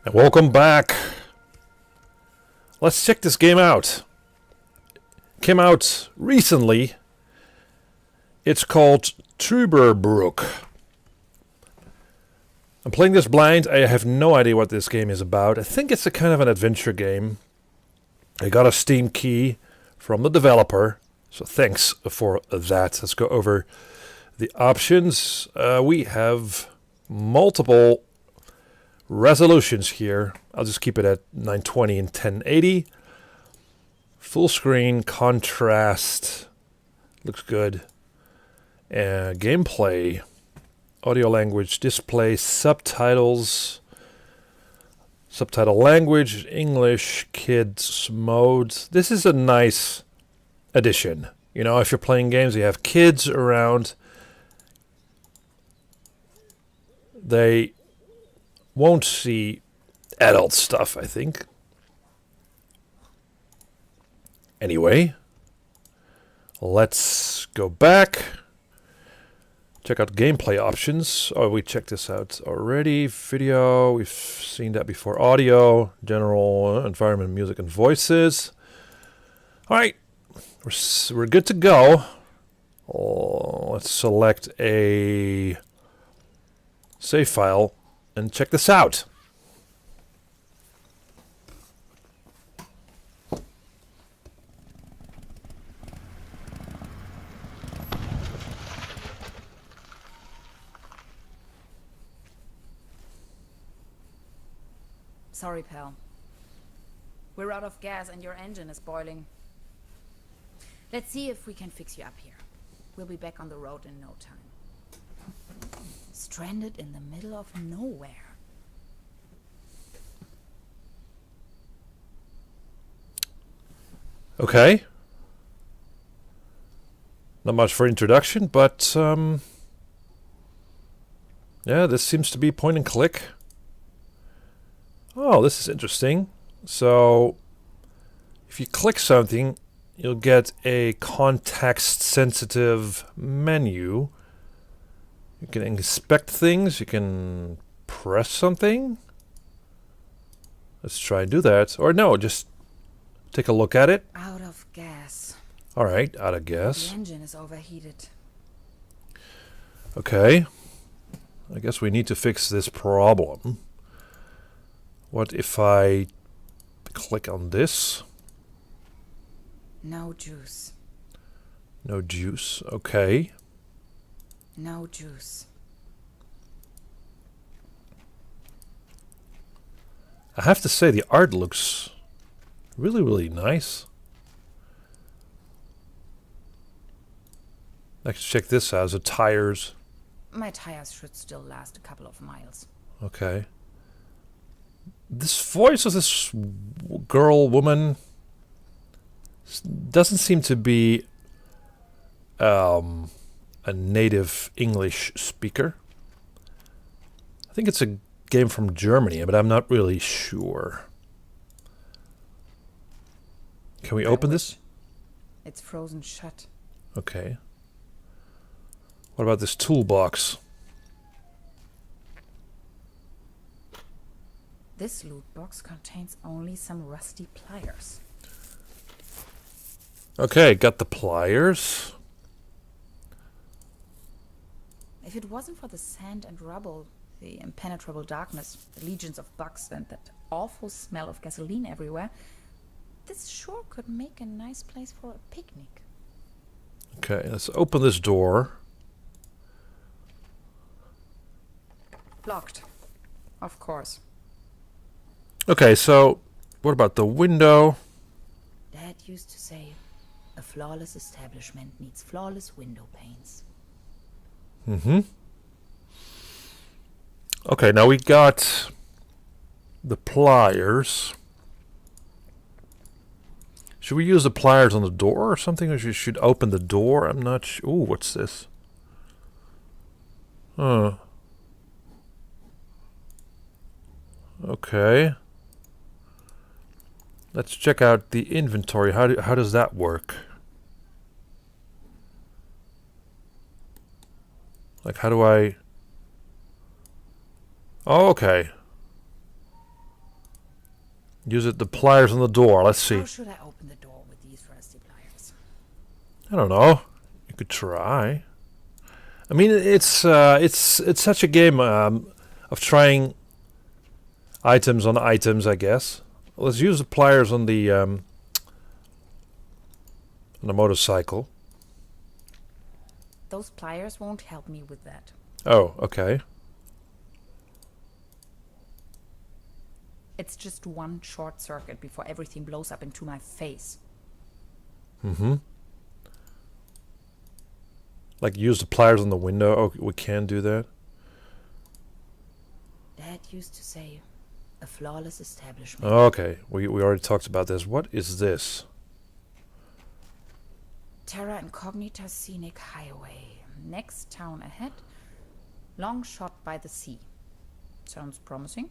And welcome back. Let's check this game out. Came out recently. It's called Trüberbrook. I'm playing this blind. I have no idea what this game is about. I think it's a kind of an adventure game. I got a Steam key from the developer, so thanks for that. Let's go over the options. We have multiple resolutions here. I'll just keep it at 920 and 1080. Full screen, contrast, looks good. Gameplay, audio language, display, subtitles, subtitle language, English, kids modes. This is a nice addition. You know, if you're playing games, you have kids around, they won't see adult stuff, I think. Anyway, let's go back. Check out gameplay options. Oh, we checked this out already. Video, we've seen that before. Audio, general, environment, music, and voices. All right, we're good to go. Let's select a save file and check this out. Sorry, pal. We're out of gas and your engine is boiling. Let's see if we can fix you up here. We'll be back on the road in no time. Stranded in the middle of nowhere. Okay. Not much for introduction, but yeah, this seems to be point and click. Oh, this is interesting. So, if you click something, you'll get a context-sensitive menu. You can inspect things. You can press something. Let's try and do that. Or no, just take a look at it. Out of gas. All right, out of The gas. engine is overheated. Okay. I guess we need to fix this problem. What if I click on this? No juice. No juice. Okay. No juice. I have to say the art looks really, really nice. Let's check this out. The tires. My tires should still last a couple of miles. Okay. This voice of this woman, doesn't seem to be a native English speaker. I think it's a game from Germany, but I'm not really sure. Can we open this? It's frozen shut. Okay. What about this toolbox? This loot box contains only some rusty pliers. Okay, got the pliers. If it wasn't for the sand and rubble, the impenetrable darkness, the legions of bugs, and that awful smell of gasoline everywhere, this sure could make a nice place for a picnic. Okay, let's open this door. Locked. Of course. Okay, so what about the window? Dad used to say, a flawless establishment needs flawless window panes. Mm-hmm. Okay, now we got the pliers. Should we use the pliers on the door or something? Or should open the door? I'm not sure. Ooh, what's this? Okay. Let's check out the inventory. How does that work? Like, how do I... Oh, okay. Use it, the pliers on the door. Let's see. How should I open the door with these rusty pliers? I don't know. You could try. I mean, it's such a game of trying items on items, I guess. Let's use the pliers on the motorcycle. Those pliers won't help me with that. Oh, okay. It's just one short circuit before everything blows up into my face. Mm-hmm. Like use the pliers on the window. Oh, we can do that. Dad used to say, a flawless establishment. Okay, we already talked about this. What is this? Terra Incognita Scenic Highway. Next town ahead. Long shot by the sea. Sounds promising.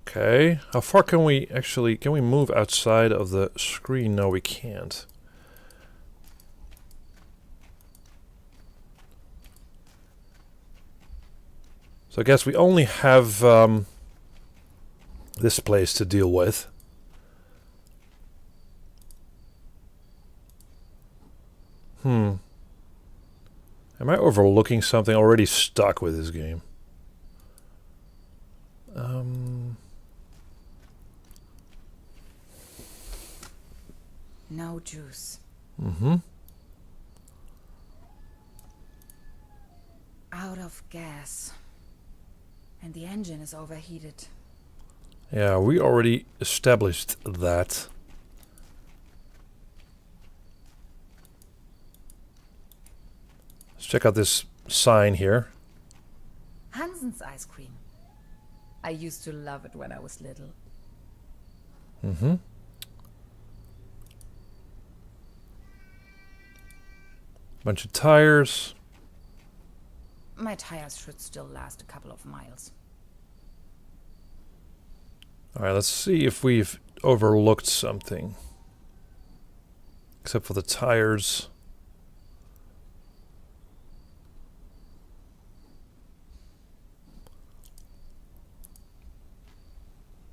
Okay. How far can we actually... Can we move outside of the screen? No, we can't. So I guess we only have this place to deal with. Am I overlooking something? Already stuck with this game. No juice. Mm-hmm. Out of gas. And the engine is overheated. Yeah, we already established that. Let's check out this sign here. Hansen's ice cream. I used to love it when I was little. Mm-hmm. Bunch of tires. My tires should still last a couple of miles. Alright, let's see if we've overlooked something. Except for the tires.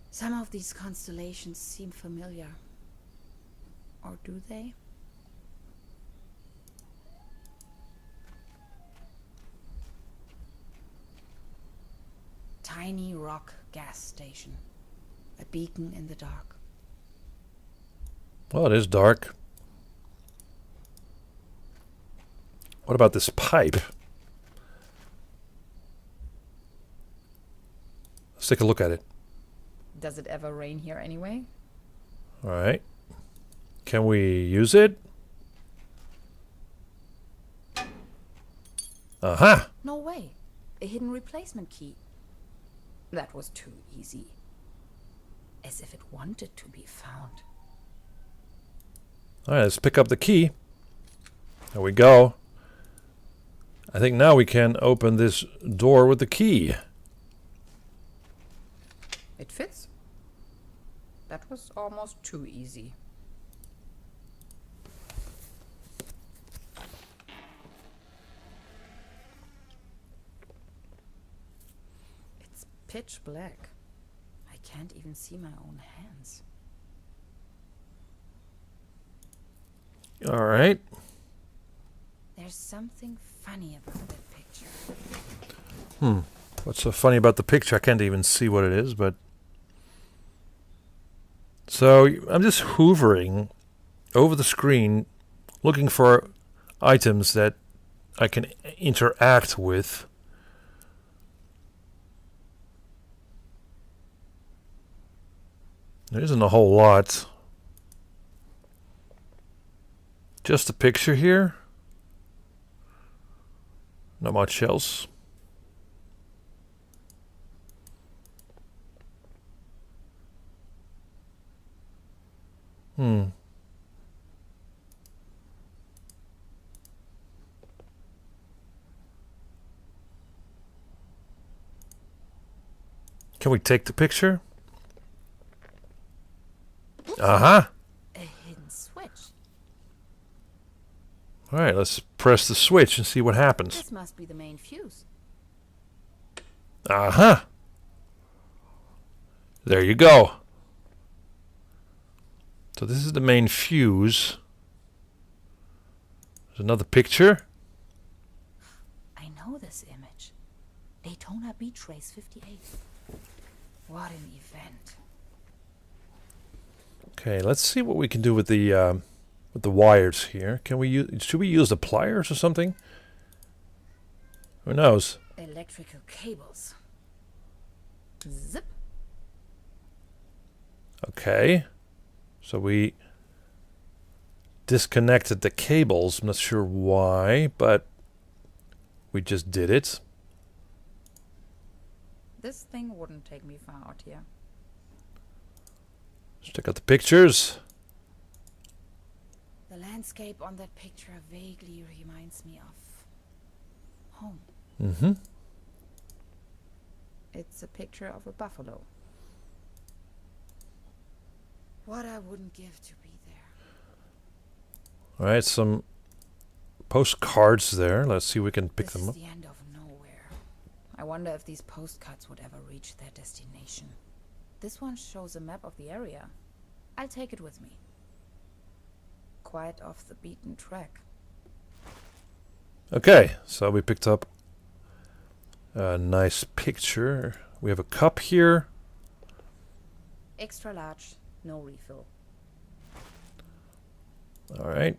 Some of these constellations seem familiar. Or do they? Tiny rock gas station. A beacon in the dark. Well, it is dark. What about this pipe? Let's take a look at it. Does it ever rain here anyway? Alright. Can we use it? Aha! No way. A hidden replacement key. That was too easy. As if it wanted to be found. Alright, let's pick up the key. There we go. I think now we can open this door with the key. It fits. That was almost too easy. It's pitch black. I can't even see my own hands. Alright. There's something funny about that picture. What's so funny about the picture? I can't even see what it is, but... So, I'm just hoovering over the screen, looking for items that I can interact with. There isn't a whole lot. Just a picture here. Not much else. Can we take the picture? Aha! A hidden switch. Alright, let's press the switch and see what happens. This must be the main fuse. Aha! There you go. So this is the main fuse. There's another picture. I know this image. Daytona Beach Race 58. What an event. Okay, let's see what we can do with the wires here. Can we use? Should we use the pliers or something? Who knows? Electrical cables. Zip. Okay. So we disconnected the cables. I'm not sure why, but we just did it. This thing wouldn't take me far out here. Let's check out the pictures. The landscape on that picture vaguely reminds me of home. Mm-hmm. It's a picture of a buffalo. What I wouldn't give to be there. All right, some postcards there. Let's see if we can pick This them is up. the end of nowhere. I wonder if these postcards would ever reach their destination. This one shows a map of the area. I'll take it with me. Quite off the beaten track. Okay, so we picked up a nice picture. We have a cup here. Extra large, no refill. All right.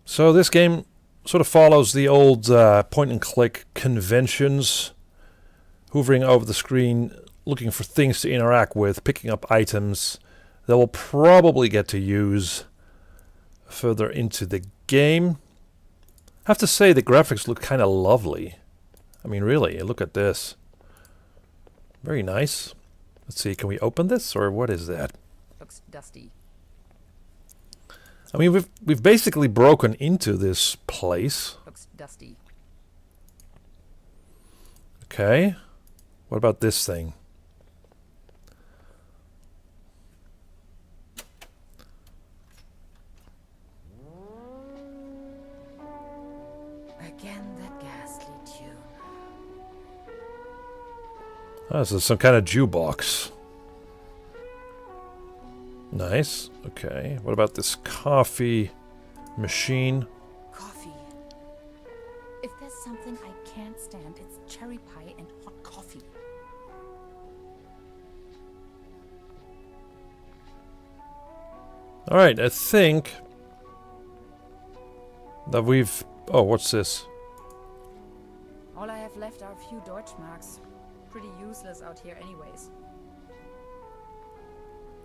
So this game sort of follows the old point-and-click conventions. Hovering over the screen, looking for things to interact with, picking up items that we'll probably get to use further into the game. I have to say the graphics look kind of lovely. I mean, really, look at this. Very nice. Let's see, can we open this, or what is that? Looks dusty. I mean, we've basically broken into this place. Looks dusty. Okay. What about this thing? Again, that ghastly tune. Oh, this is some kind of jukebox. Nice. Okay. What about this coffee machine? Coffee. If there's something I can't stand, it's cherry pie and hot coffee. All right, I think that we've... Oh, what's this? All I have left are a few Deutschmarks. Pretty useless out here anyways.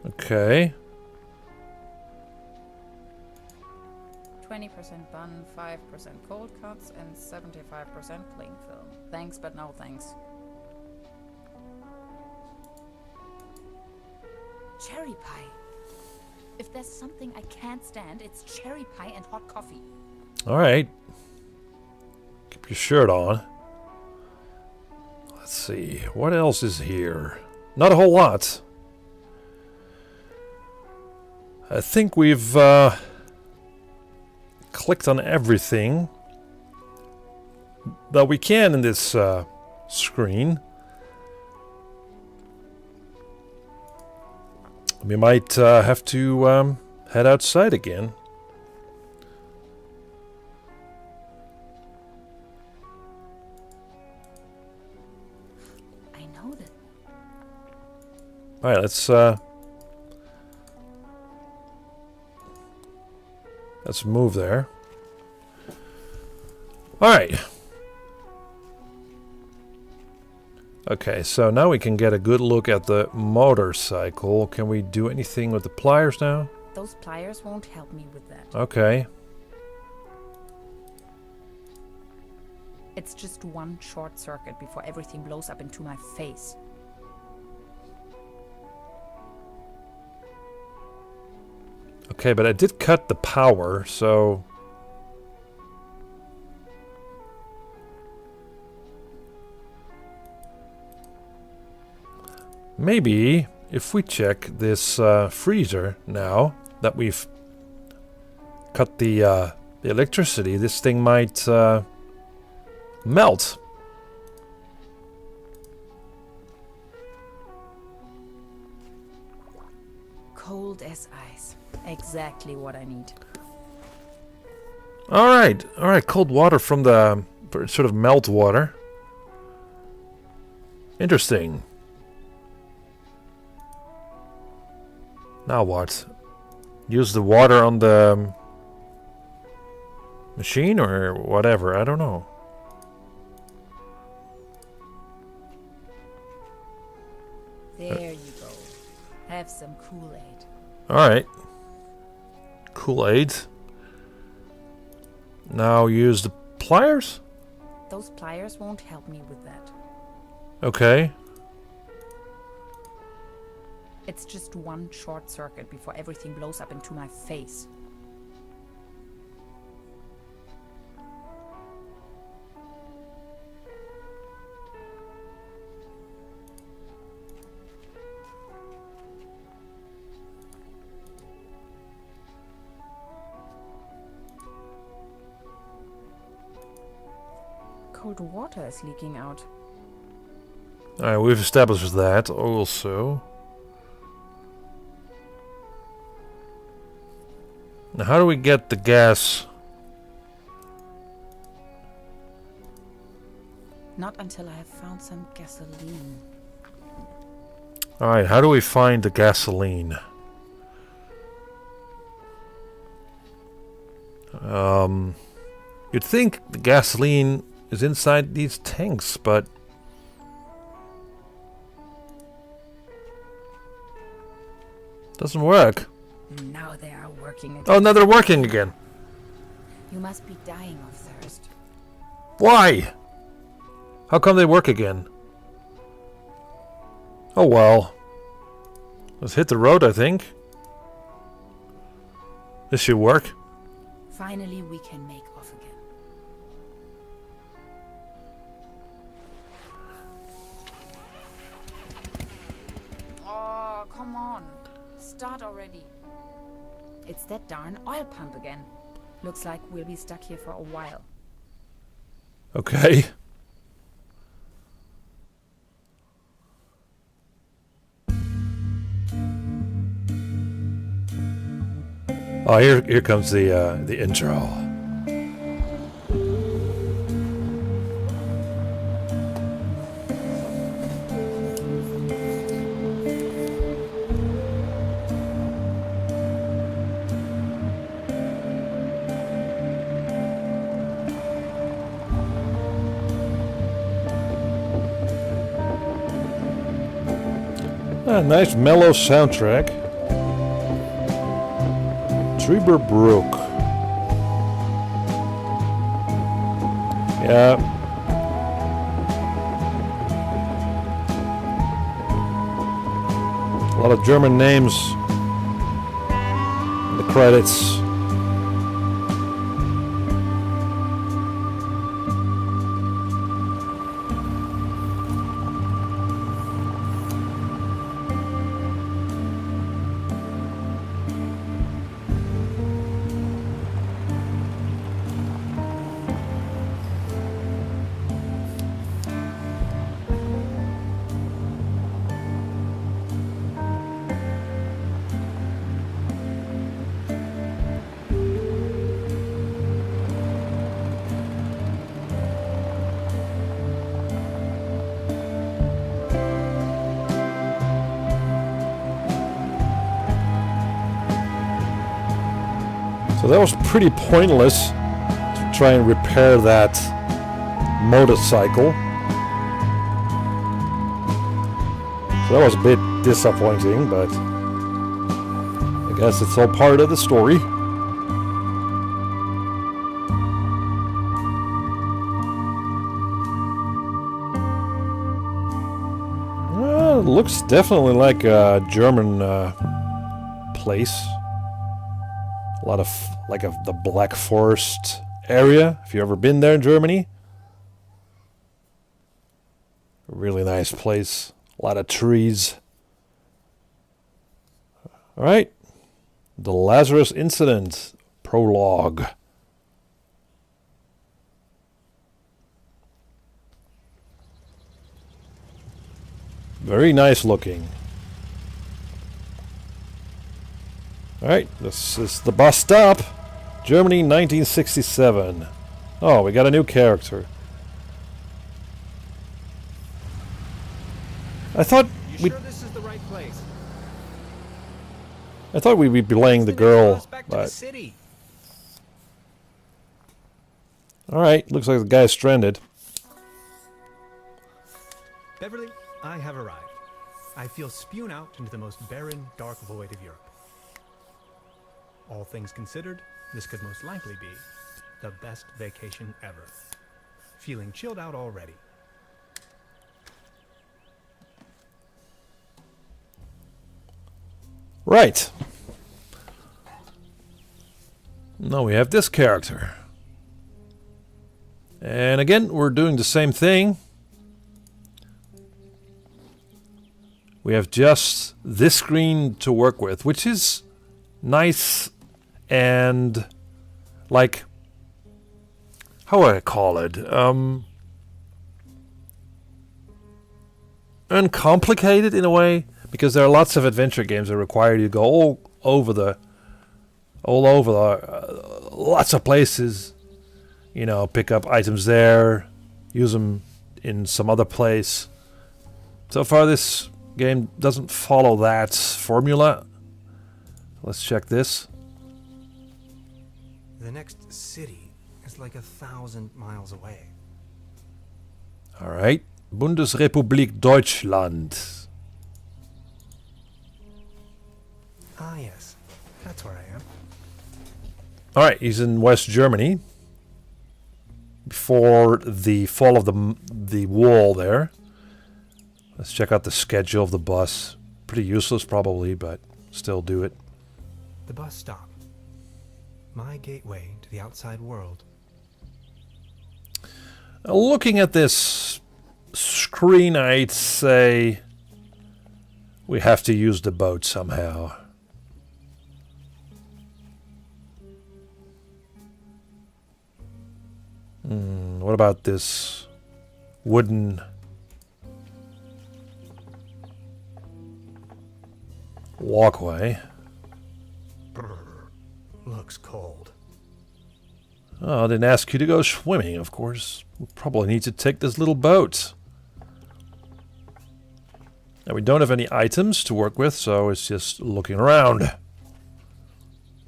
Okay. 20% bun, 5% cold cuts, and 75% cling film. Thanks, but no thanks. Cherry pie. If there's something I can't stand, it's cherry pie and hot coffee. All right. Keep your shirt on. Let's see. What else is here? Not a whole lot. I think we've clicked on everything that we can in this screen. We might have to head outside again. I know that. All right, let's move there. All right. Okay, so now we can get a good look at the motorcycle. Can we do anything with the pliers now? Those pliers won't help me with that. Okay. It's just one short circuit before everything blows up into my face. Okay, but I did cut the power, so... Maybe if we check this freezer now that we've cut the electricity, this thing might melt. Cold as ice. Exactly what I need. Alright, cold water from the sort of melt water. Interesting. Now what? Use the water on the machine or whatever, I don't know. There you go. Have some Kool-Aid. Alright. Kool-Aid. Now use the pliers? Those pliers won't help me with that. Okay. It's just one short circuit before everything blows up into my face. Cold water is leaking out. Alright, we've established that also. Now how do we get the gas? Not until I have found some gasoline. Alright, how do we find the gasoline? You'd think the gasoline is inside these tanks, but doesn't work. Now they are working again. Oh, now they're working again. You must be dying of thirst. Why? How come they work again? Oh well. Let's hit the road, I think. This should work. Finally, we can make off again. Oh, come on. Start already. It's that darn oil pump again. Looks like we'll be stuck here for a while. Okay. Oh, here comes the intro. A nice mellow soundtrack. Trüberbrook. Yeah. A lot of German names in the credits. So that was pretty pointless to try and repair that motorcycle. So that was a bit disappointing, but I guess it's all part of the story. Well, it looks definitely like a German place. A lot of the Black Forest area. If you've ever been there in Germany, a really nice place. A lot of trees. All right, the Lazarus Incident prologue. Very nice looking. Alright, this is the bus stop. Germany 1967. Oh, we got a new character. I thought You sure this is the right place? we'd be playing the Next thing they throw girl, us back to the but city. alright, looks like the guy's stranded. Beverly, I have arrived. I feel spewed out into the most barren, dark void of Europe. All things considered, this could most likely be the best vacation ever. Feeling chilled out already. Right. Now we have this character. And again, we're doing the same thing. We have just this screen to work with, which is nice and like, how would I call it? Uncomplicated in a way, because there are lots of adventure games that require you to go all over lots of places. You know, pick up items there, use them in some other place. So far, this game doesn't follow that formula. Let's check this. The next city is like 1,000 miles away. All right, Bundesrepublik Deutschland. Ah, yes. That's where I am. All right, he's in West Germany. Before the fall of the wall there. Let's check out the schedule of the bus. Pretty useless probably, but still do it. The bus stop. My gateway to the outside world. Looking at this screen, I'd say we have to use the boat somehow. What about this wooden walkway? Looks cold. Oh, I didn't ask you to go swimming, of course. We probably need to take this little boat. Now, we don't have any items to work with, so it's just looking around.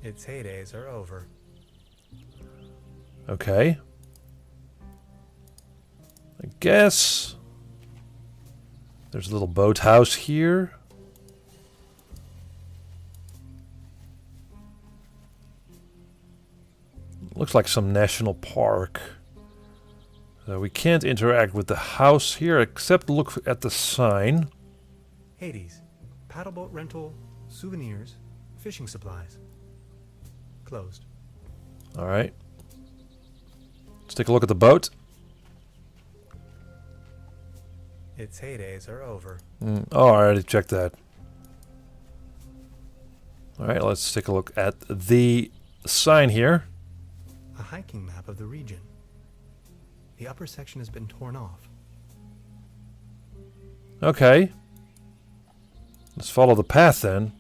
Its heydays are over. Okay. I guess there's a little boathouse here. Looks like some national park. We can't interact with the house here except look at the sign. Hades. Paddleboat rental, souvenirs, fishing supplies. Closed. Alright. Let's take a look at the boat. Its heydays are over. Oh, I already checked that. Alright, let's take a look at the sign here. A hiking map of the region. The upper section has been torn off. Okay. Let's follow the path then.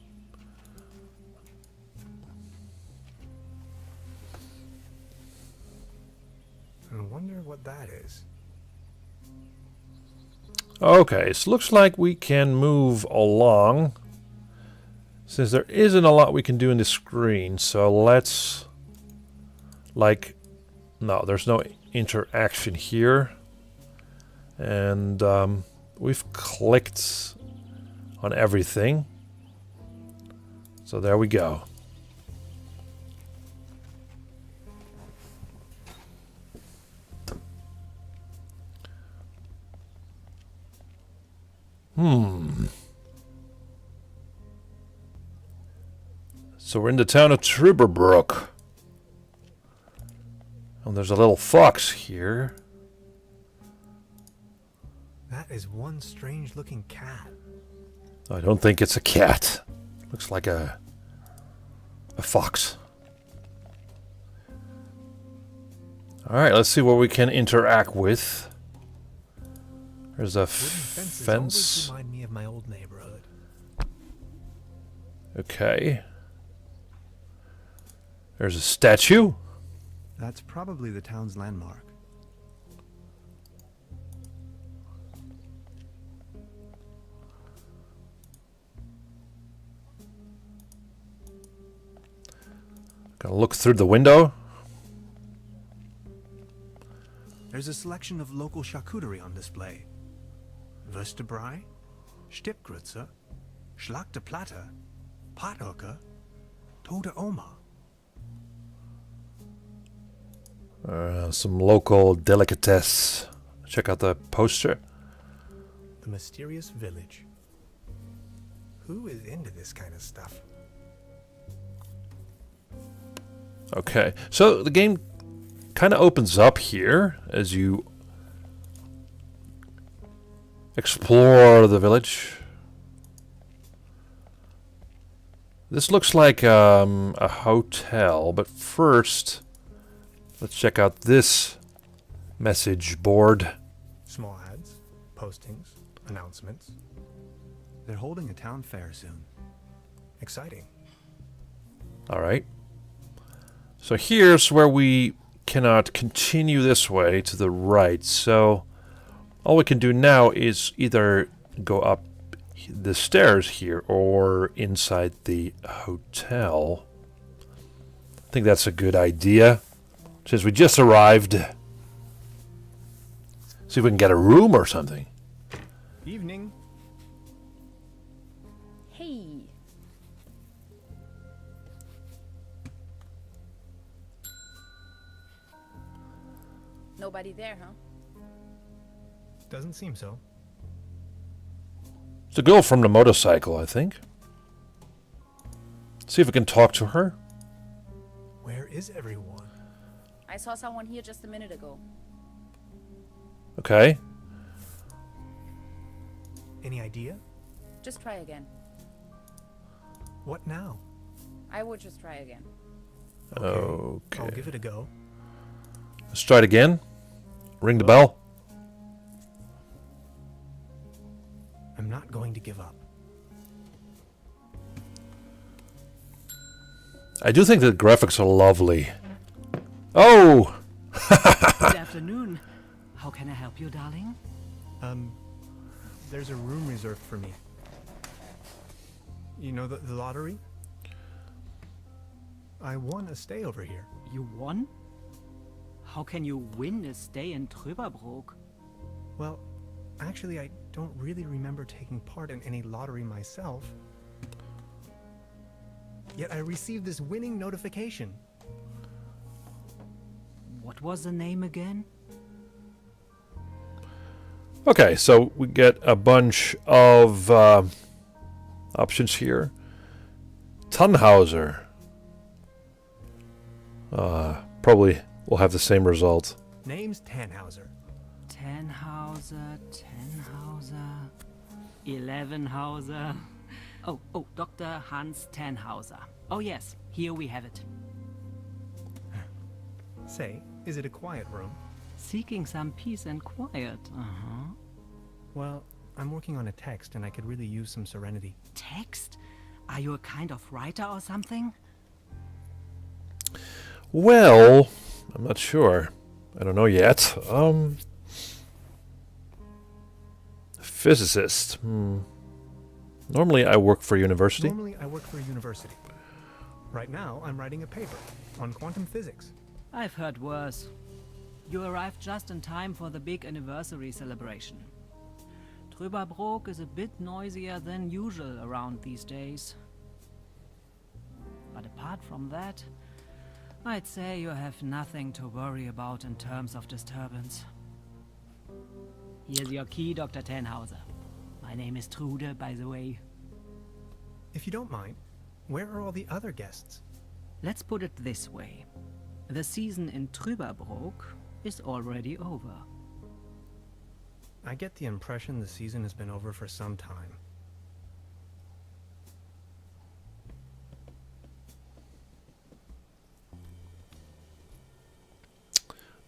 I wonder what that is. Okay, so looks like we can move along. Since there isn't a lot we can do in the screen, so let's... Like... No, there's no interaction here. And we've clicked on everything. So there we go. So we're in the town of Trüberbrook. And there's a little fox here. That is one strange looking cat. I don't think it's a cat. Looks like a fox. Alright, let's see what we can interact with. There's a Wooden fences fence. always remind me of my old neighborhood. Okay. There's a statue. That's probably the town's landmark. Gonna look through the window. There's a selection of local charcuterie on display. Würstebrei, Stippgrütze, Schlachte Platte, Pathöcke, Tote Oma. Some local delicatesse. Check out the poster. The mysterious village. Who is into this kind of stuff? Okay, so the game kind of opens up here as you explore the village. This looks like a hotel, but first, let's check out this message board. Small ads, postings, announcements. They're holding a town fair soon. Exciting. All right. So here's where we cannot continue this way to the right. So all we can do now is either go up the stairs here or inside the hotel. I think that's a good idea. Since we just arrived. See if we can get a room or something. Evening. Hey. Nobody there, huh? Doesn't seem so. It's the girl from the motorcycle, I think. See if we can talk to her. Where is everyone? I saw someone here just a minute ago. Okay. Any idea? Just try again. What now? I would just try again. Okay. I'll give it a go. Let's try it again. Ring the bell. I'm not going to give up. I do think the graphics are lovely. Oh! Good afternoon. How can I help you, darling? There's a room reserved for me. You know the lottery? I won a stay over here. You won? How can you win a stay in Trüberbrook? Well, actually, I don't really remember taking part in any lottery myself. Yet I received this winning notification. What was the name again? Okay, so we get a bunch of options here. Tannhauser. Probably will have the same result. Name's Tannhauser. Tannhauser, Elevenhauser. Oh, Dr. Hans Tannhauser. Oh yes, here we have it. Say, is it a quiet room? Seeking some peace and quiet. Well, I'm working on a text and I could really use some serenity. Text? Are you a kind of writer or something? Well, I'm not sure. I don't know yet. Physicist. Normally I work for a university. Normally I work for a university. Right now I'm writing a paper on quantum physics. I've heard worse. You arrived just in time for the big anniversary celebration. Trüberbrook is a bit noisier than usual around these days. But apart from that, I'd say you have nothing to worry about in terms of disturbance. Here's your key, Dr. Tannhauser. My name is Trude, by the way. If you don't mind, where are all the other guests? Let's put it this way. The season in Trüberbrook is already over. I get the impression the season has been over for some time.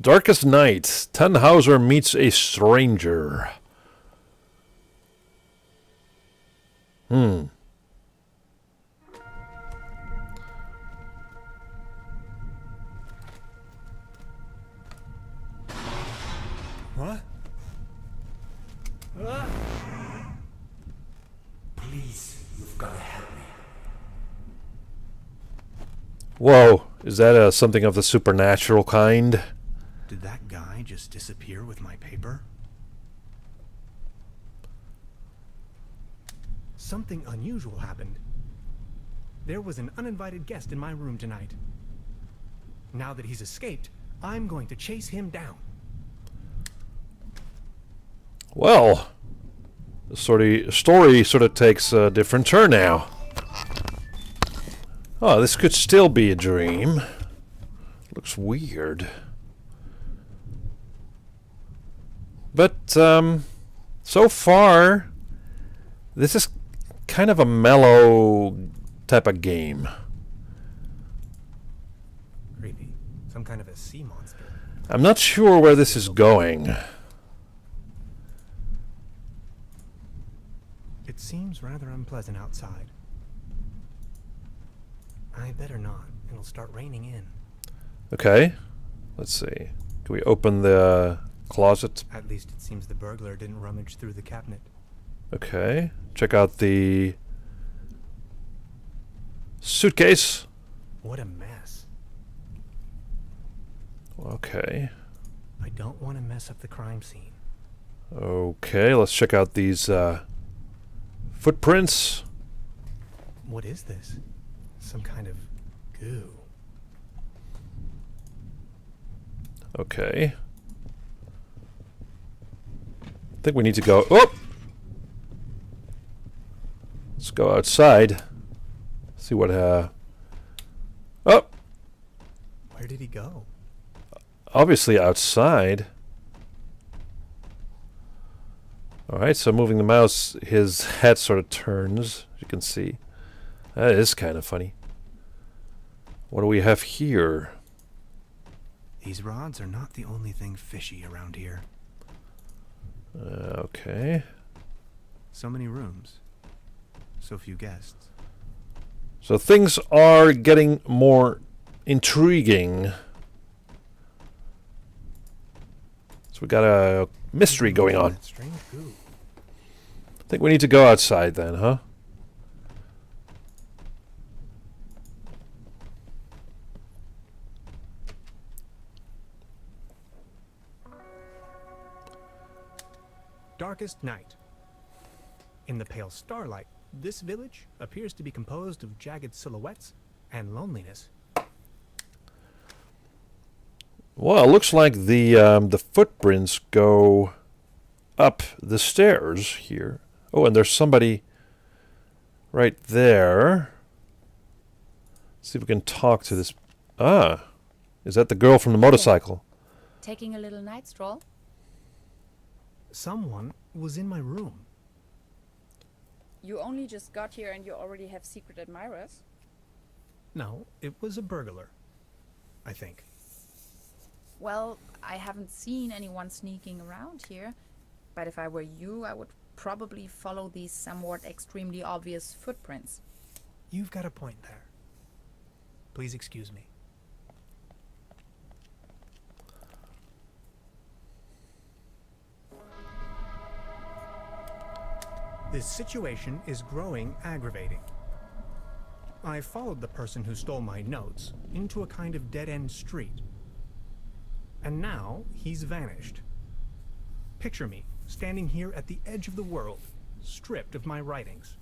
Darkest Night. Tannhauser meets a stranger. Please, you've got to help me. Whoa, is that something of the supernatural kind? Did that guy just disappear with my paper? Something unusual happened. There was an uninvited guest in my room tonight. Now that he's escaped, I'm going to chase him down. Well, the story sort of takes a different turn now. Oh, this could still be a dream. Looks weird. But, so far, this is kind of a mellow type of game. Creepy. Some kind of a sea monster. I'm not sure where this is going. It seems rather unpleasant outside. I better not. It'll start raining in. Okay, let's see. Can we open the closet? At least it seems the burglar didn't rummage through the cabinet. Okay, check out the suitcase. What a mess. Okay. I don't want to mess up the crime scene. Okay, let's check out these footprints. What is this? Some kind of goo. Okay. I think we need to go. Oh! Let's go outside. See what. Oh! Where did he go? Obviously outside. Alright, so moving the mouse, his head sort of turns, as you can see. That is kind of funny. What do we have here? These rods are not the only thing fishy around here. Okay. So many rooms. So few guests. So things are getting more intriguing. So we got a mystery going on. That strange goo. I think we need to go outside then, huh? Darkest night. In the pale starlight, this village appears to be composed of jagged silhouettes and loneliness. Well, it looks like the footprints go up the stairs here. Oh, and there's somebody right there. Let's see if we can talk to this. Ah, is that the girl from the motorcycle? Taking a little night stroll? Someone was in my room. You only just got here and you already have secret admirers? No, it was a burglar. I think. Well, I haven't seen anyone sneaking around here. But if I were you, I would probably follow these somewhat extremely obvious footprints. You've got a point there. Please excuse me. This situation is growing aggravating. I followed the person who stole my notes into a kind of dead-end street. And now he's vanished. Picture me standing here at the edge of the world, stripped of my writings.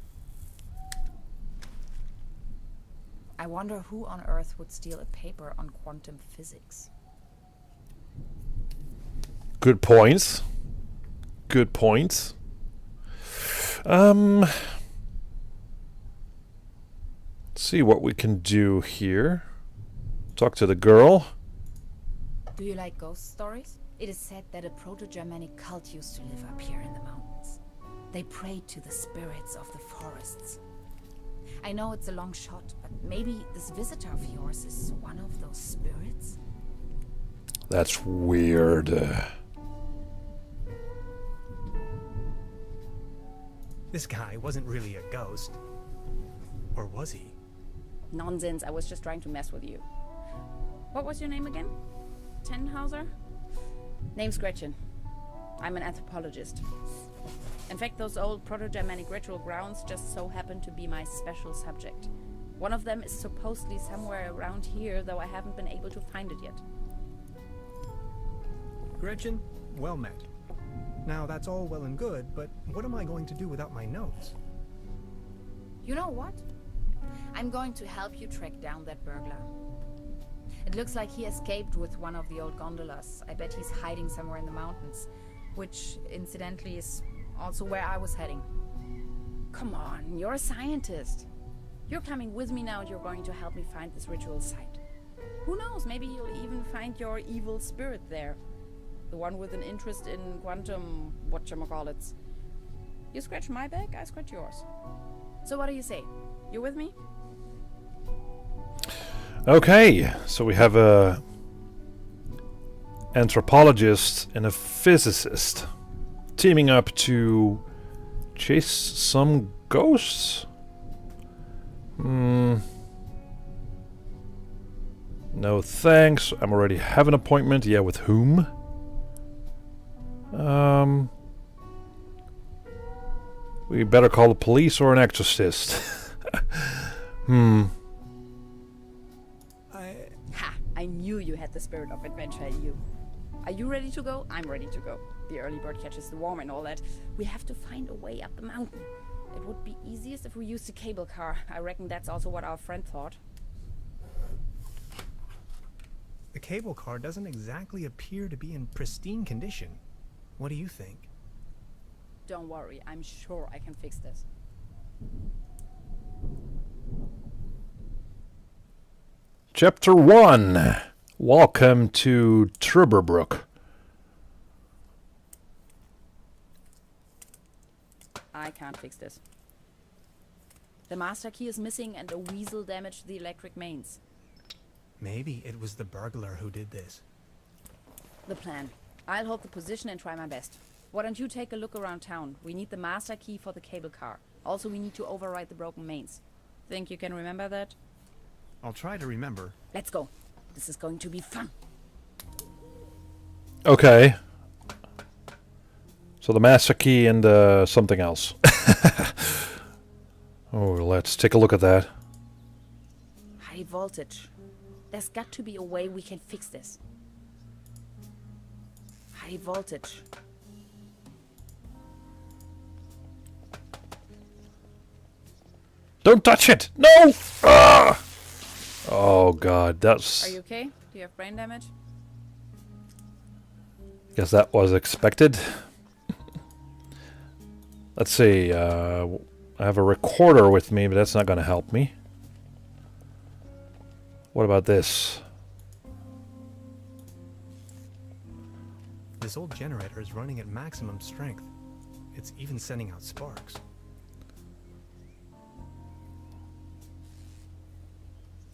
I wonder who on earth would steal a paper on quantum physics. Good points. Good points. Let's see what we can do here. Talk to the girl. Do you like ghost stories? It is said that a proto-Germanic cult used to live up here in the mountains. They prayed to the spirits of the forests. I know it's a long shot, but maybe this visitor of yours is one of those spirits? That's weird. This guy wasn't really a ghost. Or was he? Nonsense, I was just trying to mess with you. What was your name again? Tenhauser? Name's Gretchen. I'm an anthropologist. In fact, those old Proto-Germanic ritual grounds just so happen to be my special subject. One of them is supposedly somewhere around here, though I haven't been able to find it yet. Gretchen, well met. Now, that's all well and good, but what am I going to do without my notes? You know what? I'm going to help you track down that burglar. It looks like he escaped with one of the old gondolas. I bet he's hiding somewhere in the mountains, which, incidentally, is also where I was heading. Come on, you're a scientist. You're coming with me now and you're going to help me find this ritual site. Who knows, maybe you'll even find your evil spirit there. The one with an interest in quantum whatchamacallits. You scratch my back, I scratch yours. So what do you say? You with me? Okay, so we have a anthropologist and a physicist teaming up to chase some ghosts. No thanks. I'm already have an appointment. Yeah, with whom? We better call the police or an exorcist. Ha! I knew you had the spirit of adventure in you. Are you ready to go? I'm ready to go. The early bird catches the worm and all that. We have to find a way up the mountain. It would be easiest if we used a cable car. I reckon that's also what our friend thought. The cable car doesn't exactly appear to be in pristine condition. What do you think? Don't worry, I'm sure I can fix this. Chapter 1. Welcome to Trüberbrook. I can't fix this. The master key is missing and a weasel damaged the electric mains. Maybe it was the burglar who did this. The plan. I'll hold the position and try my best. Why don't you take a look around town? We need the master key for the cable car. Also, we need to override the broken mains. Think you can remember that? I'll try to remember. Let's go. This is going to be fun. Okay. So the master key and something else. Oh, let's take a look at that. High voltage. There's got to be a way we can fix this. High voltage. Don't touch it! No! Ah! Oh god, that's... Are you okay? Do you have brain damage? Guess that was expected. Let's see, I have a recorder with me, but that's not going to help me. What about this? This old generator is running at maximum strength. It's even sending out sparks.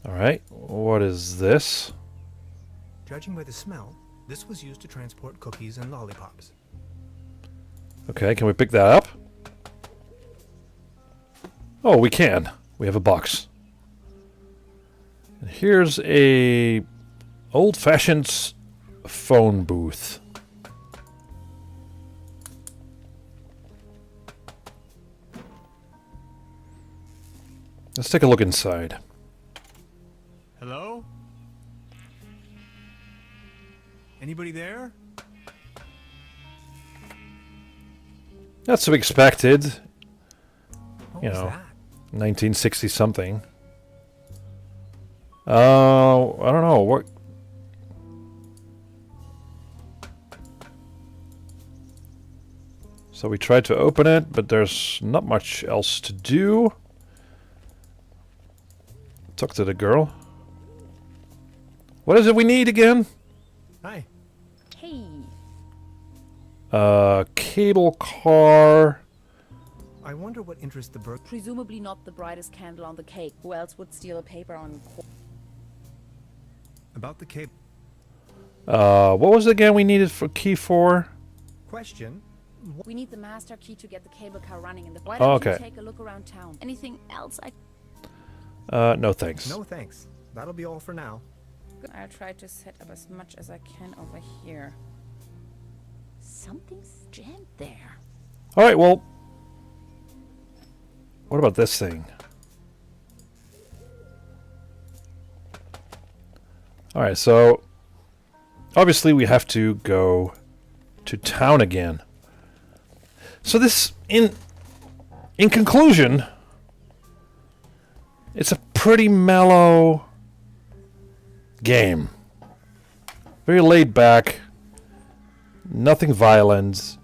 Alright, what is this? Judging by the smell, this was used to transport cookies and lollipops. Okay, can we pick that up? Oh, we can. We have a box. And here's a old-fashioned phone booth. Let's take a look inside. Hello? Anybody there? That's to be expected. What You was know. that? 1960 something. I don't know what. So we tried to open it, but there's not much else to do. Talk to the girl. What is it we need again? Hi. Hey. Cable car. I wonder what interest the burglar... Presumably not the brightest candle on the cake. Who else would steal a paper on... About the cable... What was it again we needed for key for? Question? We need the master key to get the cable car running. And why don't Okay. you take a look around town? Anything else I... No thanks. No thanks. That'll be all for now. I'll try to set up as much as I can over here. Something's jammed there. Alright, well... What about this thing? Alright, so... Obviously we have to go to town again. So this, in conclusion, it's a pretty mellow game. Very laid back. Nothing violent.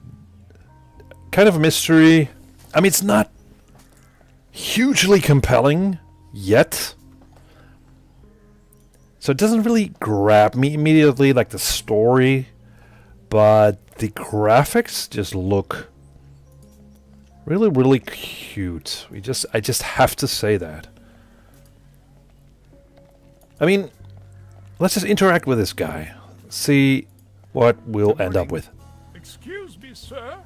Kind of a mystery. I mean, it's not hugely compelling yet. So it doesn't really grab me immediately like the story. But the graphics just look really, really cute. I just have to say that. I mean, let's just interact with this guy. See what we'll end up with. Excuse me, sir.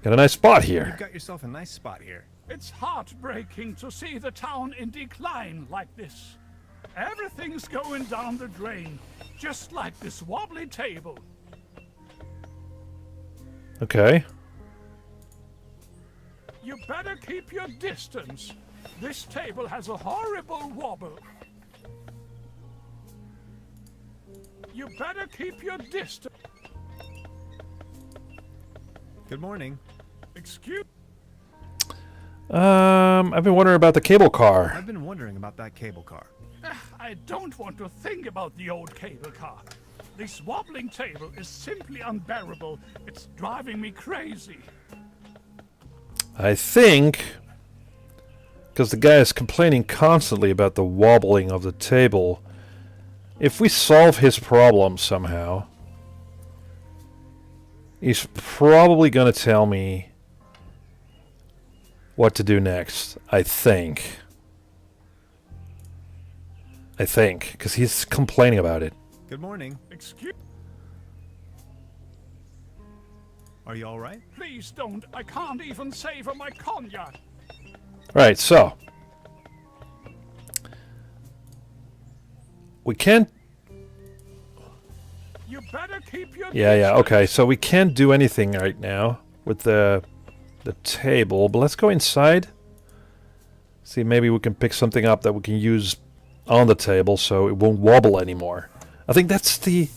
Got a nice spot here. You've got yourself a nice spot here. It's heartbreaking to see the town in decline like this. Everything's going down the drain, just like this wobbly table. Okay. You better keep your distance. This table has a horrible wobble. You better keep your distance. Good morning. Excuse... I've been wondering about the cable car. I've been wondering about that cable car. I don't want to think about the old cable car. This wobbling table is simply unbearable. It's driving me crazy. I think, because the guy is complaining constantly about the wobbling of the table, if we solve his problem somehow, he's probably going to tell me what to do next, I think. Because he's complaining about it. Good morning. Excuse... Are you all right? Please don't. I can't even savor my cognac. Right, so. We can't... You better keep your Yeah, okay. So we can't do anything right now with the table. But let's go inside. See, maybe we can pick something up that we can use on the table so it won't wobble anymore. I think that's the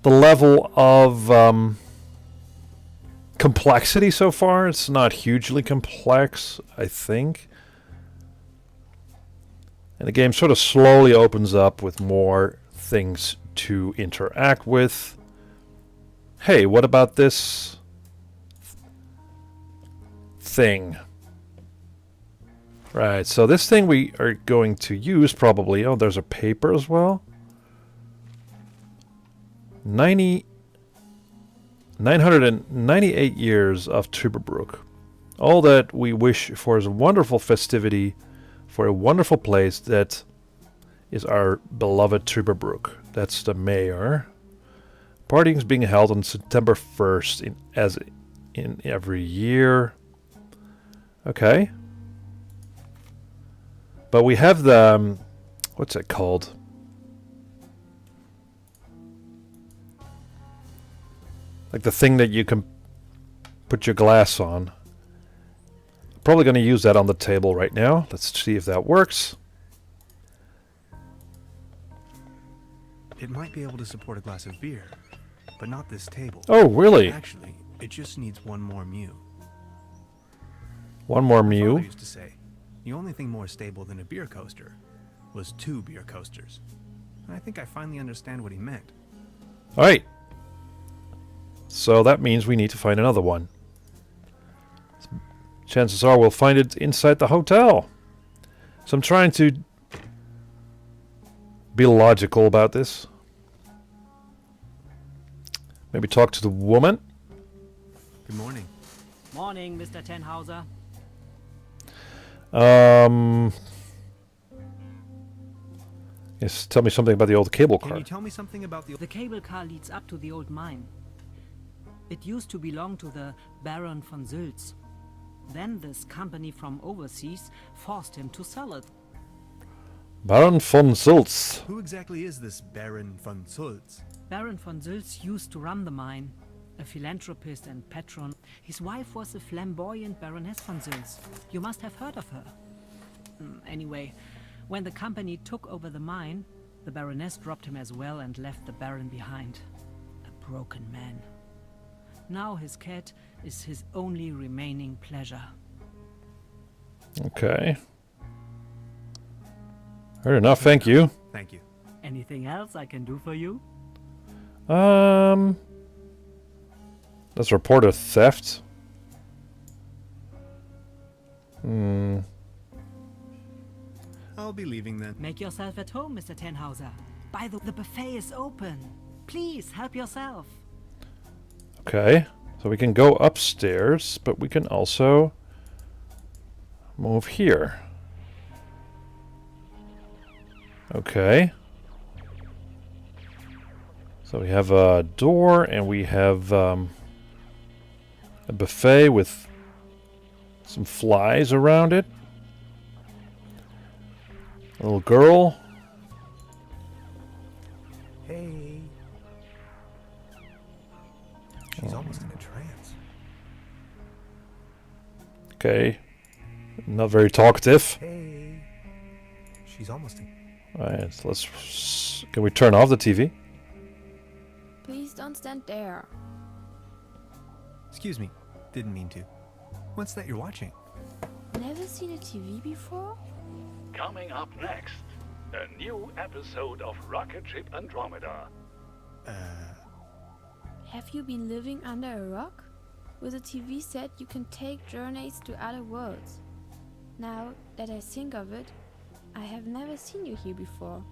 level of complexity so far. It's not hugely complex, I think. And the game sort of slowly opens up with more things to interact with. Hey, what about this thing? Right, so this thing we are going to use probably... Oh, there's a paper as well. 998 years of Trüberbrook. All that we wish for is a wonderful festivity for a wonderful place that is our beloved Trüberbrook. That's the mayor. Partying is being held on September 1st as in every year. Okay. But we have the... what's it called? Like the thing that you can put your glass on. Probably going to use that on the table right now. Let's see if that works. It might be able to support a glass of beer, but not this table. Oh, really? Actually, it just needs one more mew. One more My mew? father used to say, the only thing more stable than a beer coaster was 2 beer coasters. And I think I finally understand what he meant. Alright. So that means we need to find another one. Chances are we'll find it inside the hotel. So I'm trying to be logical about this. Maybe talk to the woman. Good morning. Morning, Mr. Tenhauser. Yes, tell me something about the old cable Can car. you tell me something about the... The cable car leads up to the old mine. It used to belong to the Baron von Sülz. Then this company from overseas forced him to sell it. Baron von Sülz. Who exactly is this Baron von Sülz? Baron von Sülz used to run the mine, a philanthropist and patron. His wife was the flamboyant Baroness von Sülz. You must have heard of her. Anyway, when the company took over the mine, the Baroness dropped him as well and left the Baron behind. A broken man. Now his cat is his only remaining pleasure. Okay. Heard enough, thank you. Thank you. Anything else I can do for you? Let's report a theft. I'll be leaving then. Make yourself at home, Mr. Tenhauser. By the buffet is open. Please, help yourself. Okay. So we can go upstairs, but we can also move here. Okay. So we have a door and we have a buffet with some flies around it. A little girl. Hey. She's almost in a trance. Okay. Not very talkative. Hey. She's almost in... Alright, so let's... Can we turn off the TV? Please don't stand there. Excuse me. Didn't mean to. What's that you're watching? Never seen a TV before? Coming up next, a new episode of Rocket Ship Andromeda. Have you been living under a rock? With a TV set you can take journeys to other worlds. Now that I think of it, I have never seen you here before.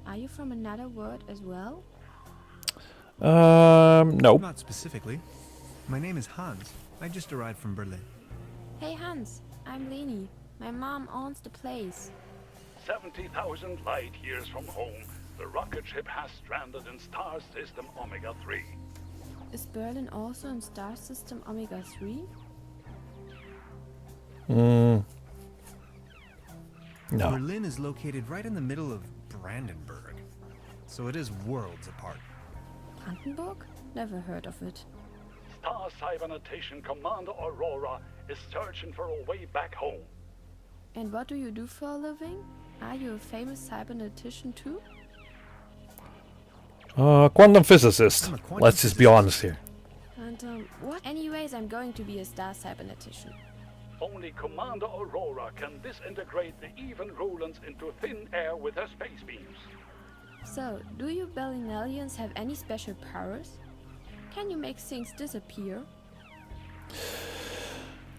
Are you from another world as well? No. Not specifically. My name is Hans. I just arrived from Berlin. Hey Hans, I'm Leni. My mom owns the place. 70,000 light years from home, the rocket ship has stranded in Star System Omega 3. Is Berlin also in Star System Omega 3? No. Berlin is located right in the middle of Brandenburg, so it is worlds apart. Brandenburg? Never heard of it. Star Cybernetation Commander Aurora is searching for a way back home. And what do you do for a living? Are you a famous cybernetician too? Quantum physicist. I'm a quantum Let's just be physicist. honest here. And what? Anyways, I'm going to be a star cybernetician. Only Commander Aurora can disintegrate the even Rulans into thin air with her space beams. So, do you Berlinellians have any special powers? Can you make things disappear?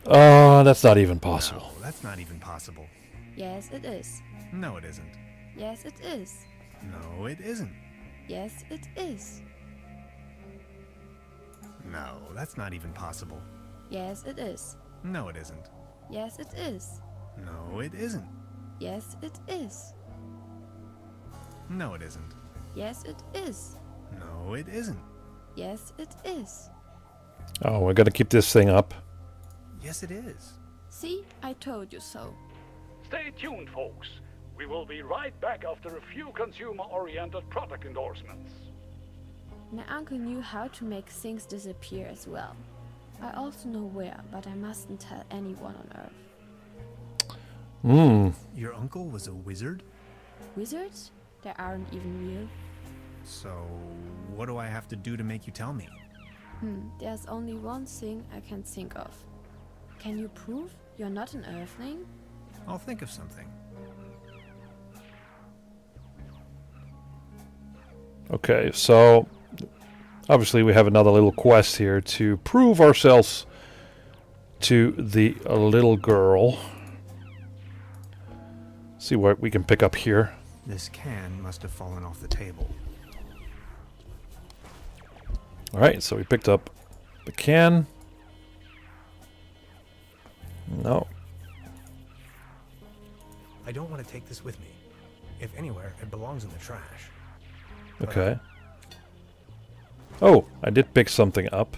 That's not even possible. No, that's not even possible. Yes, it is. No, it isn't. Yes, it is. No, it isn't. Yes, it is. No, that's not even possible. Yes, it is. No, it isn't. Yes, it is. No, it isn't. Yes, it is. No, it isn't. Yes, it is. No, it isn't. Yes, it is. Oh, we're gonna keep this thing up. Yes, it is. See, I told you so. Stay tuned, folks. We will be right back after a few consumer-oriented product endorsements. My uncle knew how to make things disappear as well. I also know where, but I mustn't tell anyone on Earth. Your uncle was a wizard? Wizards? They aren't even real. So, what do I have to do to make you tell me? There's only one thing I can think of. Can you prove you're not an Earthling? I'll think of something. Okay, so obviously we have another little quest here to prove ourselves to the little girl. See what we can pick up here. This can must have fallen off the table. Alright, so we picked up the can. No. I don't want to take this with me. If anywhere, it belongs in the trash. Okay. Oh, I did pick something up.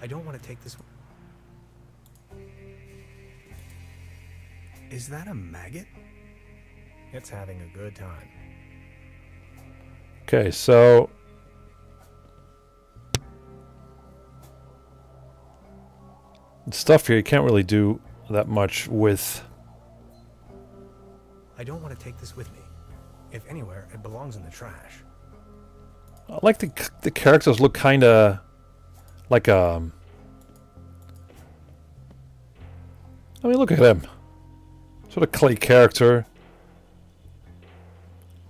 I don't want to take this. Is that a maggot? It's having a good time. Okay, so stuff here you can't really do that much with. I don't want to take this with me. If anywhere, it belongs in the trash. I like the characters look kind of like I mean, look at him. Sort of clay character.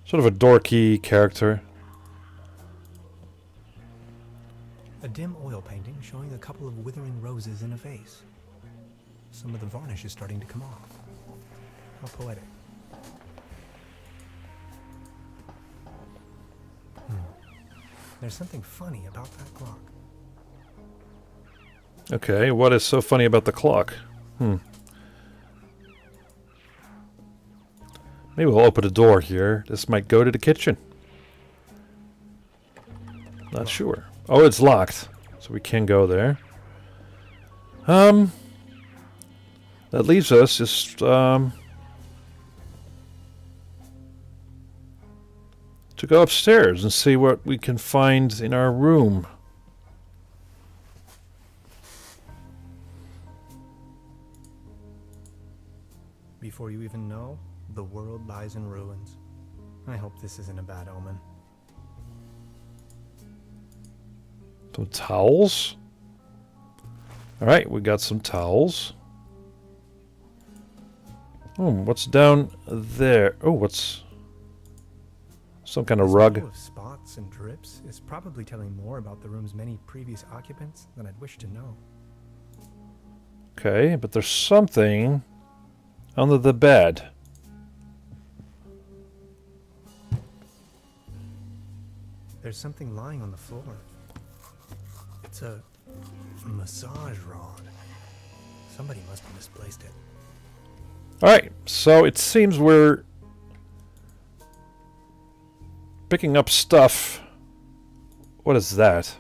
Sort of a dorky character. A dim oil painting showing a couple of withering roses in a vase. Some of the varnish is starting to come off. How poetic. There's something funny about that clock. Okay, what is so funny about the clock? Maybe we'll open a door here. This might go to the kitchen. Not sure. Oh, it's locked. So we can go there. That leaves us just to go upstairs and see what we can find in our room. Before you even know, the world lies in ruins. I hope this isn't a bad omen. Some towels. Alright, we got some towels. Oh, what's down there? Oh, what's... some kind of This rug. row of spots and drips is probably telling more about the room's many previous occupants than I'd wish to know. Okay, but there's something under the bed. There's something lying on the floor. It's a massage rod. Somebody must have misplaced it. Alright, so it seems we're picking up stuff. What is that?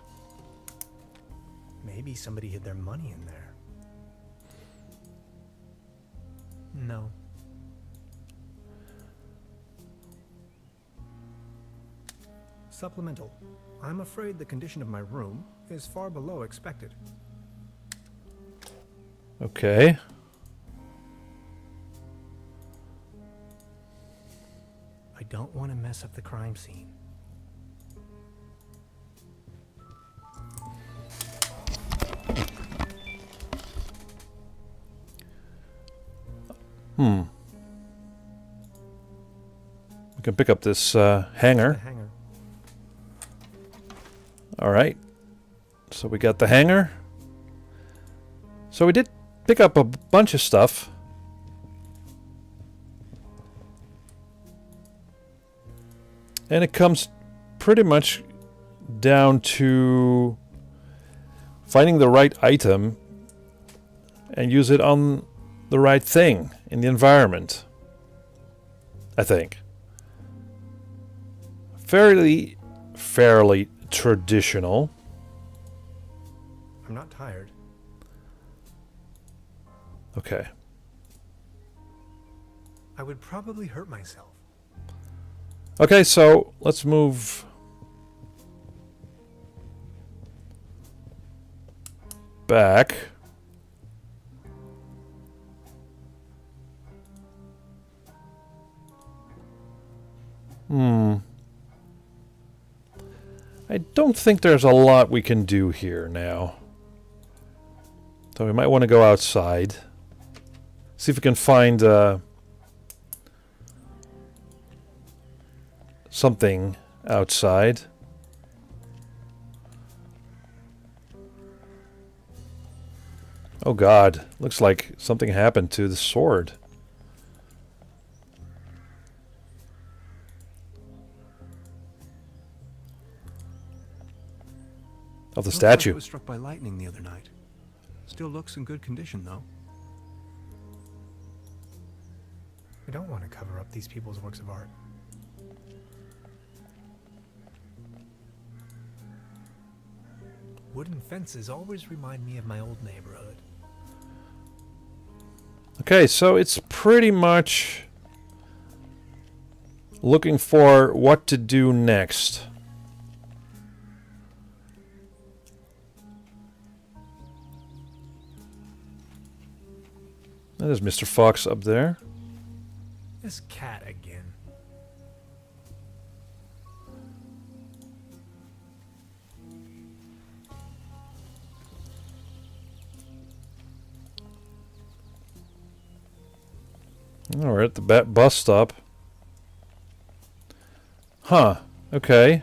Maybe somebody hid their money in there. No. Supplemental. I'm afraid the condition of my room is far below expected. Okay. I don't want to mess up the crime scene. We can pick up this hanger. The hanger. Alright. So we got the hanger. So we did pick up a bunch of stuff. And it comes pretty much down to finding the right item and use it on the right thing in the environment. I think. Fairly traditional. I'm not tired. Okay. I would probably hurt myself. Okay, so let's move back. I don't think there's a lot we can do here now. So we might want to go outside. See if we can find something outside. Oh God, looks like something happened to the sword. Of the Looks like statue. it was struck by lightning the other night. Still looks in good condition, though. I don't want to cover up these people's works of art. Wooden fences always remind me of my old neighborhood. Okay, so it's pretty much looking for what to do next. There's Mr. Fox up there. This cat again. Oh, we're at the bus stop. Huh. Okay.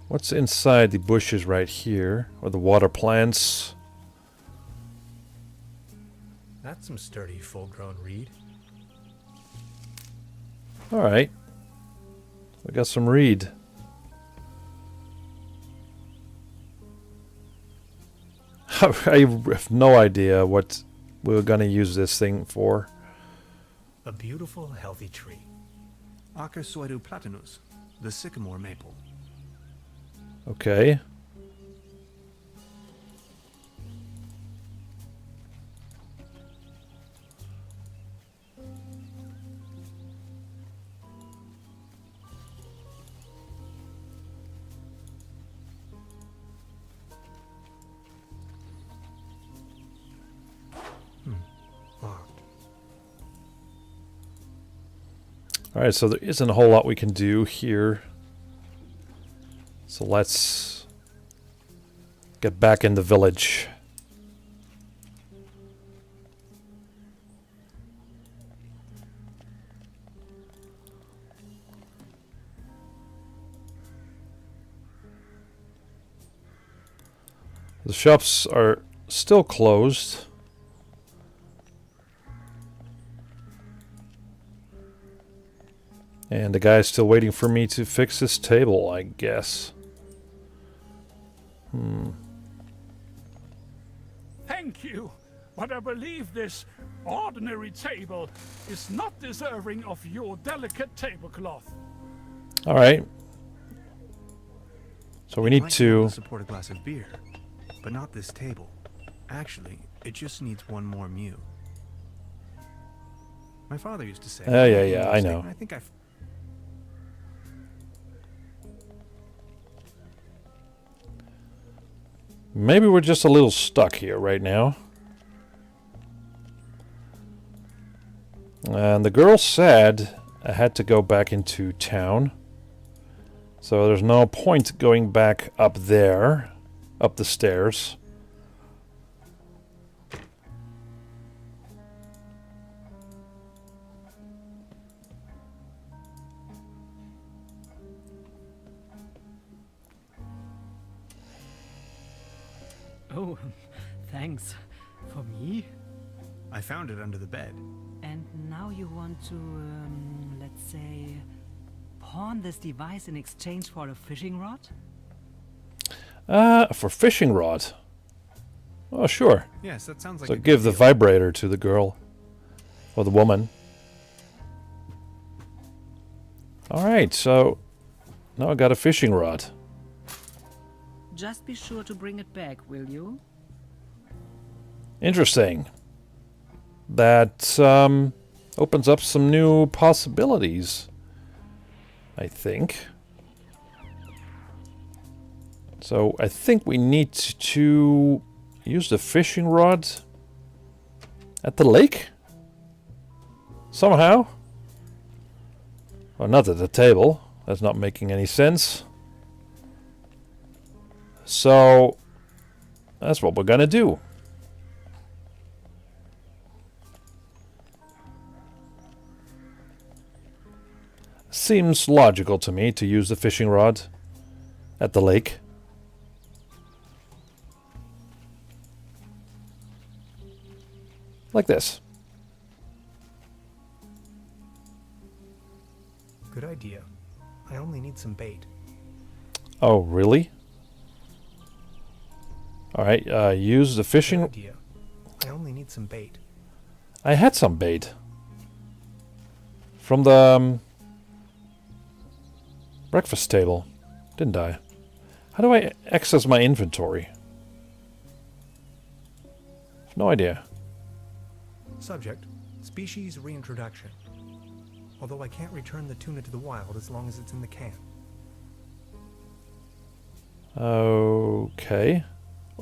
What's inside the bushes right here? Or the water plants? That's some sturdy, full-grown reed. Alright. We got some reed. I have no idea what we're gonna use this thing for. A beautiful, healthy tree. Acersoidu platanus, the sycamore maple. Okay. Locked. Alright, so there isn't a whole lot we can do here. So let's get back in the village. The shops are still closed. And the guy's still waiting for me to fix this table, I guess. Thank you, but I believe this ordinary table is not deserving of your delicate tablecloth. Alright. So we need Might be able to... support a glass of beer, but not this table. Actually, it just needs one more mew. My father used to say. Yeah, I know. I think Maybe we're just a little stuck here right now. And the girl said I had to go back into town. So there's no point going back up there, up the stairs. Oh, thanks. For me? I found it under the bed. And now you want to, let's say, pawn this device in exchange for a fishing rod? For fishing rod. Oh, sure. Yes, that sounds like. So a good give the deal. vibrator to the girl. Or the woman. Alright, so now I got a fishing rod. Just be sure to bring it back, will you? Interesting. That opens up some new possibilities, I think. So I think we need to use the fishing rod at the lake? Somehow? Well, not at the table. That's not making any sense. So that's what we're gonna do. Seems logical to me to use the fishing rod at the lake. Like this. Good idea. I only need some bait. Oh, really? Alright, use the Good fishing... idea. I only need some bait. I had some bait. From the breakfast table, didn't I? How do I access my inventory? No idea. Subject: Species reintroduction. Although I can't return the tuna to the wild as long as it's in the can. Okay.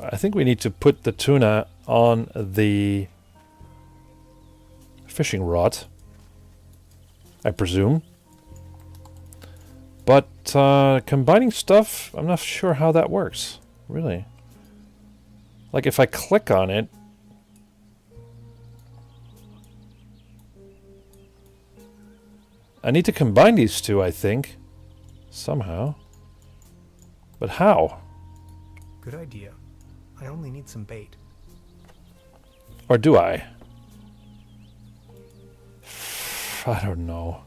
I think we need to put the tuna on the fishing rod, I presume. But combining stuff, I'm not sure how that works, really. Like if I click on it, I need to combine these two, I think, somehow. But how? Good idea. I only need some bait. Or do I? I don't know.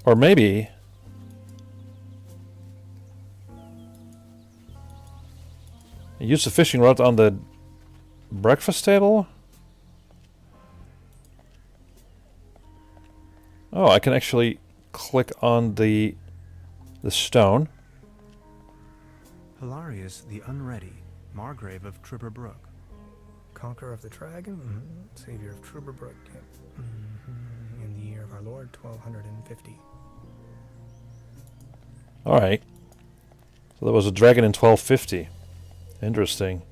Or maybe use the fishing rod on the breakfast table? Oh, I can actually click on the stone. Hilarious the Unready, Margrave of Trüberbrook. Conqueror of the Dragon, Savior of Trüberbrook, in the year of our Lord, 1250. Alright. So there was a dragon in 1250. Interesting.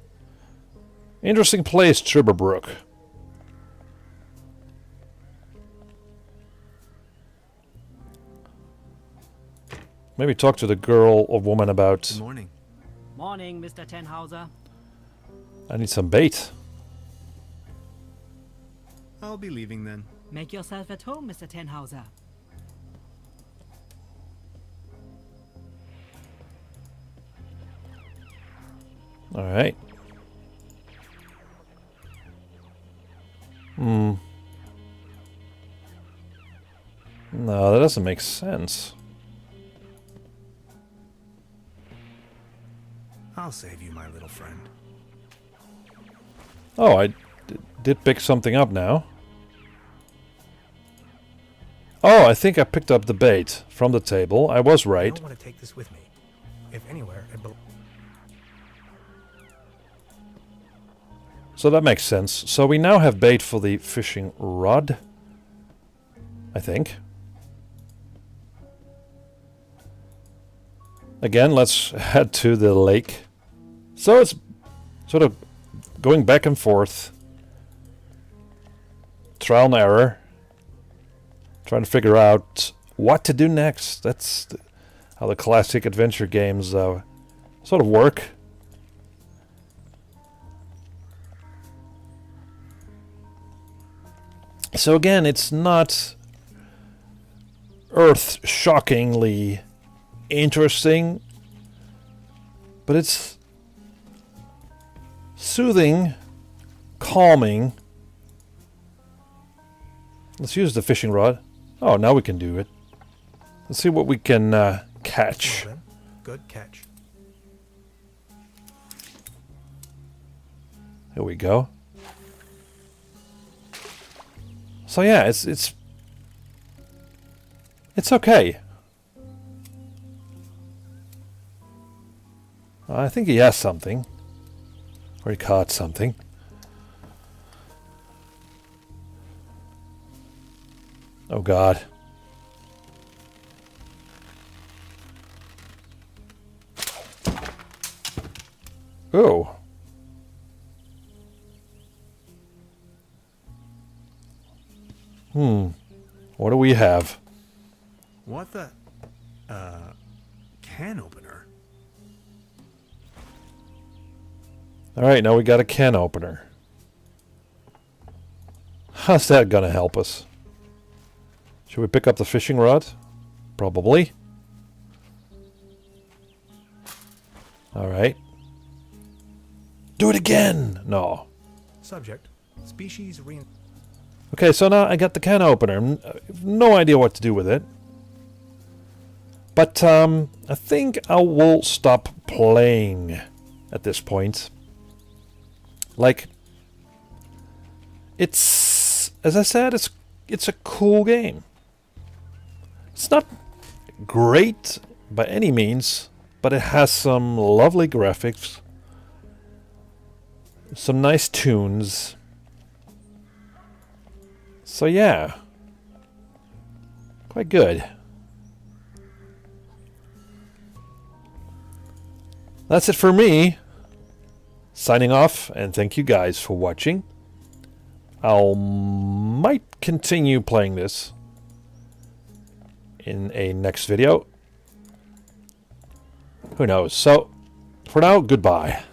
Interesting place, Trüberbrook. Maybe talk to the girl or woman about... Good morning. Morning, Mr. Tenhauser. I need some bait. I'll be leaving then. Make yourself at home, Mr. Tenhauser. Alright. No, that doesn't make sense. I'll save you, my little friend. Oh, I did pick something up now. Oh, I think I picked up the bait from the table. I was I right. don't want to take this with me. If anywhere, it belongs. So that makes sense. So we now have bait for the fishing rod. I think. Again, let's head to the lake. So it's sort of going back and forth. Trial and error. Trying to figure out what to do next. That's how the classic adventure games sort of work. So again, it's not earth-shockingly interesting, but it's soothing, calming. Let's use the fishing rod. Oh, now we can do it. Let's see what we can catch. Well then, good catch. Here we go. So yeah, it's okay. I think he has something. Or he caught something. Oh God. Oh. What do we have? What the? Can opener? Alright, now we got a can opener. How's that gonna help us? Should we pick up the fishing rod? Probably. Alright. Do it again! No. Subject: species Okay, so now I got the can opener. No idea what to do with it. But I think I will stop playing at this point. Like, it's, as I said, it's a cool game. It's not great by any means, but it has some lovely graphics, some nice tunes. So yeah, quite good. That's it for me. Signing off, and thank you guys for watching. Might continue playing this in a next video. Who knows? So, for now, goodbye.